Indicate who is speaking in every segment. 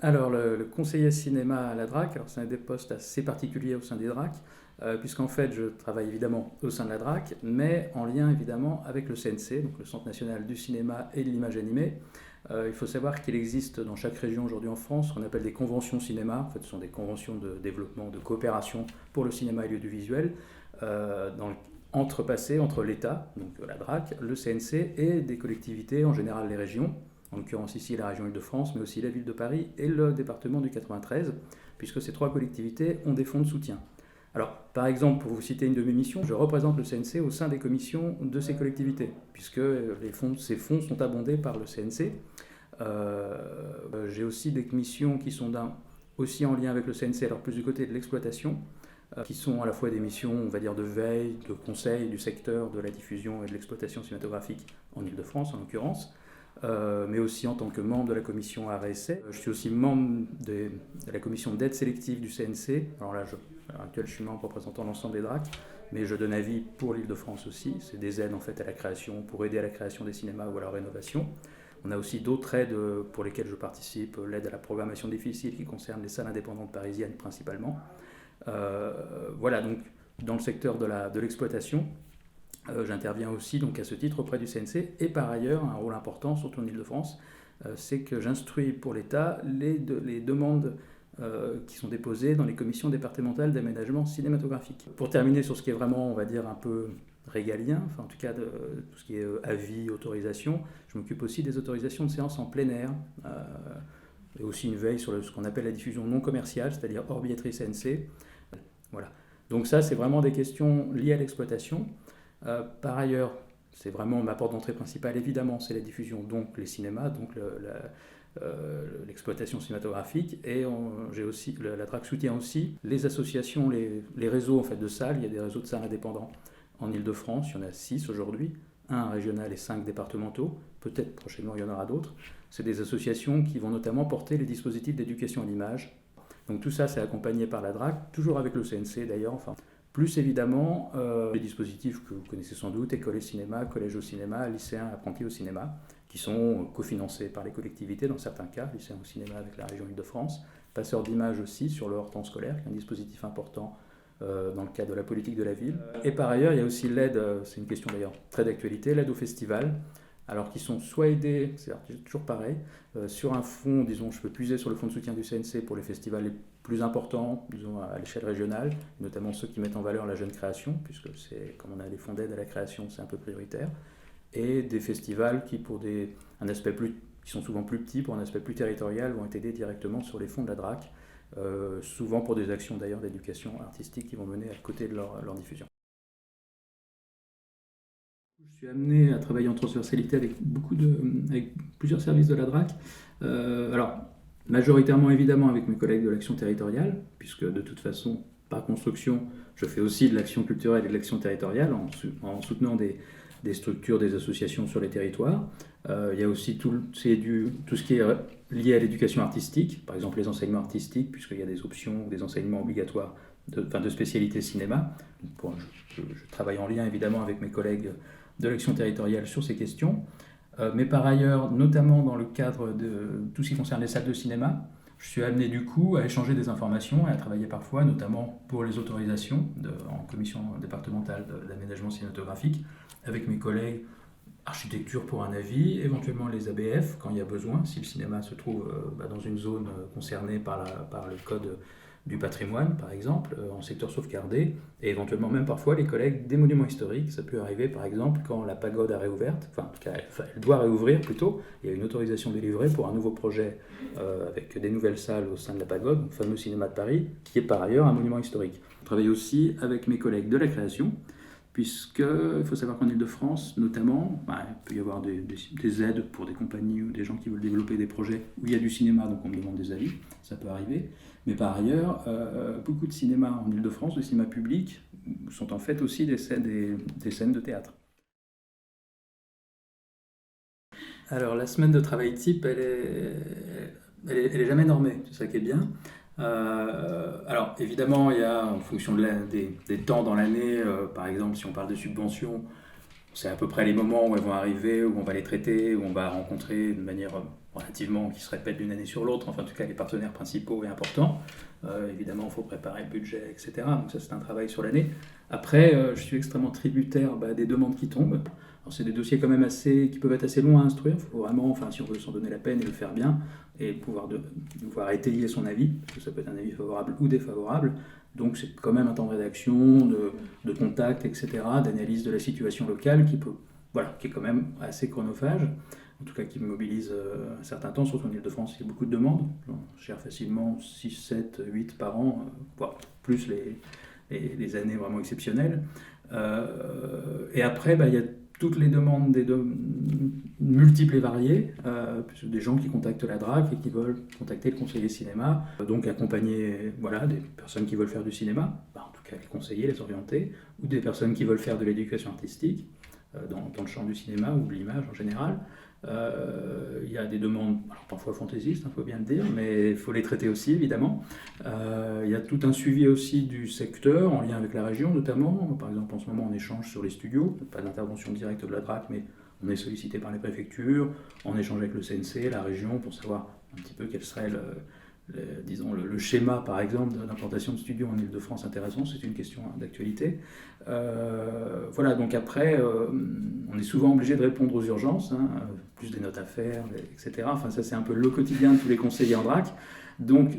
Speaker 1: Alors, le conseiller cinéma à la DRAC, alors c'est un des postes assez particuliers au sein des DRAC, puisqu'en fait je travaille évidemment au sein de la DRAC, mais en lien évidemment avec le CNC, donc le Centre national du cinéma et de l'image animée. Il faut savoir qu'il existe dans chaque région aujourd'hui en France ce qu'on appelle des conventions cinéma. En fait, ce sont des conventions de développement, de coopération pour le cinéma et l'audiovisuel, entrepassées entre l'État, donc la DRAC, le CNC et des collectivités, en général les régions, en l'occurrence ici la région Île-de-France, mais aussi la ville de Paris et le département du 93, puisque ces trois collectivités ont des fonds de soutien. Alors, par exemple, pour vous citer une de mes missions, je représente le CNC au sein des commissions de ces collectivités, puisque ces fonds sont abondés par le CNC. J'ai aussi des missions qui sont aussi en lien avec le CNC, alors plus du côté de l'exploitation, qui sont à la fois des missions, on va dire, de veille, de conseil du secteur de la diffusion et de l'exploitation cinématographique en Île-de-France, en l'occurrence, mais aussi en tant que membre de la commission Art et Essai. Je suis aussi membre de la commission d'aide sélective du CNC. Alors là, à l'heure actuelle, je suis membre représentant l'ensemble des DRAC, mais je donne avis pour l'Île-de-France aussi. C'est des aides en fait à la création, pour aider à la création des cinémas ou à leur rénovation. On a aussi d'autres aides pour lesquelles je participe, l'aide à la programmation difficile qui concerne les salles indépendantes parisiennes principalement. Voilà, donc dans le secteur de l'exploitation, j'interviens aussi donc à ce titre auprès du CNC et par ailleurs un rôle important, surtout en Ile-de-France, c'est que j'instruis pour l'État les demandes qui sont déposées dans les commissions départementales d'aménagement cinématographique. Pour terminer sur ce qui est vraiment, on va dire, un peu régalien, enfin en tout cas de tout ce qui est avis, autorisation, je m'occupe aussi des autorisations de séances en plein air, et aussi une veille sur ce qu'on appelle la diffusion non commerciale, c'est-à-dire hors billetterie CNC. Voilà. Donc ça, c'est vraiment des questions liées à l'exploitation. Par ailleurs, c'est vraiment ma porte d'entrée principale, évidemment, c'est la diffusion, donc les cinémas, donc l'exploitation cinématographique. Et la DRAC soutient aussi les associations, les réseaux en fait, de salles. Il y a des réseaux de salles indépendants en Ile-de-France, il y en a 6 aujourd'hui, un régional et 5 départementaux. Peut-être prochainement il y en aura d'autres. C'est des associations qui vont notamment porter les dispositifs d'éducation à l'image. Donc tout ça, c'est accompagné par la DRAC, toujours avec le CNC d'ailleurs, enfin, plus évidemment, les dispositifs que vous connaissez sans doute, école et cinéma, collège au cinéma, lycéens, apprentis au cinéma, qui sont cofinancés par les collectivités dans certains cas, lycéens au cinéma avec la région Île-de-France, passeurs d'images aussi sur le hors-temps scolaire, qui est un dispositif important dans le cadre de la politique de la ville. Et par ailleurs, il y a aussi l'aide, c'est une question d'ailleurs très d'actualité, l'aide au festival, alors qui sont soit aidés, c'est toujours pareil, sur un fonds, disons, je peux puiser sur le fonds de soutien du CNC pour les festivals les plus importants, disons, à l'échelle régionale, notamment ceux qui mettent en valeur la jeune création, puisque c'est, comme on a des fonds d'aide à la création, c'est un peu prioritaire, et des festivals qui, qui sont souvent plus petits, pour un aspect plus territorial, vont être aidés directement sur les fonds de la DRAC, souvent pour des actions d'ailleurs d'éducation artistique qui vont mener à côté de leur diffusion. Je suis amené à travailler en transversalité avec plusieurs services de la DRAC. Alors, majoritairement évidemment avec mes collègues de l'action territoriale, puisque de toute façon, par construction, je fais aussi de l'action culturelle et de l'action territoriale en soutenant des structures, des associations sur les territoires. Il y a aussi tout ce qui est lié à l'éducation artistique, par exemple les enseignements artistiques, puisqu'il y a des options, des enseignements obligatoires de spécialité cinéma. Donc, je travaille en lien évidemment avec mes collègues de l'action territoriale sur ces questions. Mais par ailleurs, notamment dans le cadre de tout ce qui concerne les salles de cinéma, je suis amené du coup à échanger des informations et à travailler parfois, notamment pour les autorisations en commission départementale d'aménagement cinématographique, avec mes collègues architecture pour un avis, éventuellement les ABF quand il y a besoin, si le cinéma se trouve dans une zone concernée par le code du patrimoine, par exemple, en secteur sauvegardé, et éventuellement même parfois les collègues des monuments historiques. Ça peut arriver, par exemple, quand la pagode a réouverte, enfin, en tout cas, elle doit réouvrir plutôt. Il y a une autorisation délivrée pour un nouveau projet avec des nouvelles salles au sein de la pagode, le fameux cinéma de Paris, qui est par ailleurs un monument historique. Je travaille aussi avec mes collègues de la création, puisqu'il faut savoir qu'en Ile-de-France, notamment, il peut y avoir des aides pour des compagnies ou des gens qui veulent développer des projets où il y a du cinéma, donc on me demande des avis, ça peut arriver. Mais par ailleurs, beaucoup de cinémas en Ile-de-France, de cinéma public, sont en fait aussi des scènes de théâtre. Alors la semaine de travail type, elle est jamais normée, c'est ça qui est bien. Alors évidemment, il y a en fonction des temps dans l'année, par exemple si on parle de subventions, c'est à peu près les moments où elles vont arriver, où on va les traiter, où on va rencontrer de manière relativement qui se répète d'une année sur l'autre, enfin en tout cas les partenaires principaux et importants. Évidemment, il faut préparer le budget, etc. Donc ça, c'est un travail sur l'année. Après, je suis extrêmement tributaire des demandes qui tombent. Alors, c'est des dossiers quand même qui peuvent être assez longs à instruire. Il faut vraiment, enfin, si on veut s'en donner la peine et le faire bien, et pouvoir étayer son avis, parce que ça peut être un avis favorable ou défavorable. Donc c'est quand même un temps de rédaction, de contact, etc., d'analyse de la situation locale qui est quand même assez chronophage, en tout cas qui me mobilise un certain temps, surtout en Ile-de-France, il y a beaucoup de demandes. J'en gère facilement 6, 7, 8 par an, voire plus les années vraiment exceptionnelles. Et après, il y a toutes les demandes multiples et variées, des gens qui contactent la DRAC et qui veulent contacter le conseiller cinéma, donc accompagner des personnes qui veulent faire du cinéma, en tout cas les conseiller, les orienter, ou des personnes qui veulent faire de l'éducation artistique, dans le champ du cinéma ou de l'image en général. Il y a des demandes, alors parfois fantaisistes, il faut bien le dire, mais il faut les traiter aussi évidemment. Il y a tout un suivi aussi du secteur en lien avec la région notamment. Par exemple, en ce moment on échange sur les studios, pas d'intervention directe de la DRAC, mais on est sollicité par les préfectures, on échange avec le CNC, la région, pour savoir un petit peu quel serait le schéma, par exemple, d'implantation de studios en Ile-de-France intéressant. C'est une question d'actualité. Donc après, on est souvent obligé de répondre aux urgences, plus des notes à faire, etc. Enfin, ça, c'est un peu le quotidien de tous les conseillers en DRAC. Donc,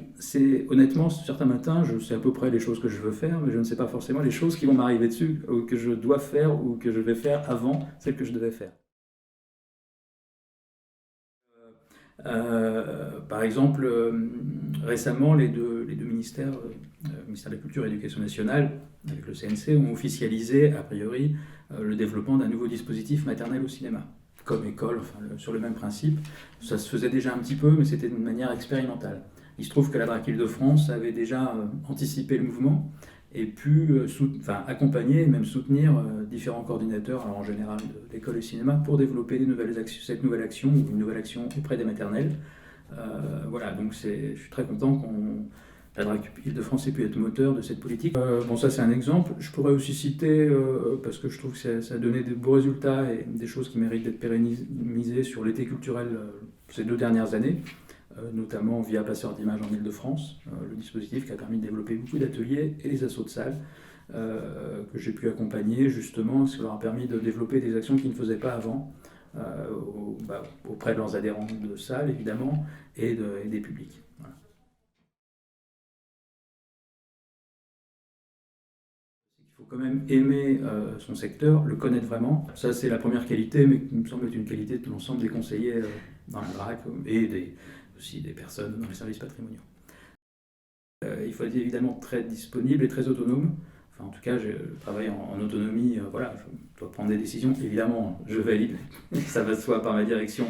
Speaker 1: honnêtement, certains matins, je sais à peu près les choses que je veux faire, mais je ne sais pas forcément les choses qui vont m'arriver dessus, ou que je dois faire, ou que je vais faire avant celles que je devais faire. Par exemple, récemment, les deux ministères, ministère de la Culture et de l'Éducation nationale, avec le CNC, ont officialisé, a priori, le développement d'un nouveau dispositif maternel au cinéma, comme école, sur le même principe. Ça se faisait déjà un petit peu, mais c'était d'une manière expérimentale. Il se trouve que la DRAC Île-de-France avait déjà anticipé le mouvement et pu accompagner et même soutenir différents coordinateurs, alors en général d'école de cinéma, pour développer cette nouvelle action ou une nouvelle action auprès des maternelles. Donc je suis très content la DRAC Île-de-France ait pu être moteur de cette politique. Ça c'est un exemple. Je pourrais aussi citer, parce que je trouve que ça a donné de beaux résultats et des choses qui méritent d'être pérennisées sur l'été culturel ces 2 dernières années, notamment via Passeurs d'images en Ile-de-France, le dispositif qui a permis de développer beaucoup d'ateliers et des assauts de salles que j'ai pu accompagner justement, ce qui leur a permis de développer des actions qu'ils ne faisaient pas avant, auprès de leurs adhérents de salles évidemment et des publics. Voilà. Il faut quand même aimer son secteur, le connaître vraiment. Ça, c'est la première qualité, mais qui me semble être une qualité de l'ensemble des conseillers dans la DRAC et aussi des personnes dans les services patrimoniaux. Il faut être évidemment très disponible et très autonome. En tout cas, je travaille en autonomie. Je dois prendre des décisions. Évidemment, je valide. Ça va de soi par ma direction.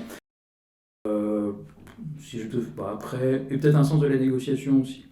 Speaker 1: Si je après, et peut-être un sens de la négociation aussi.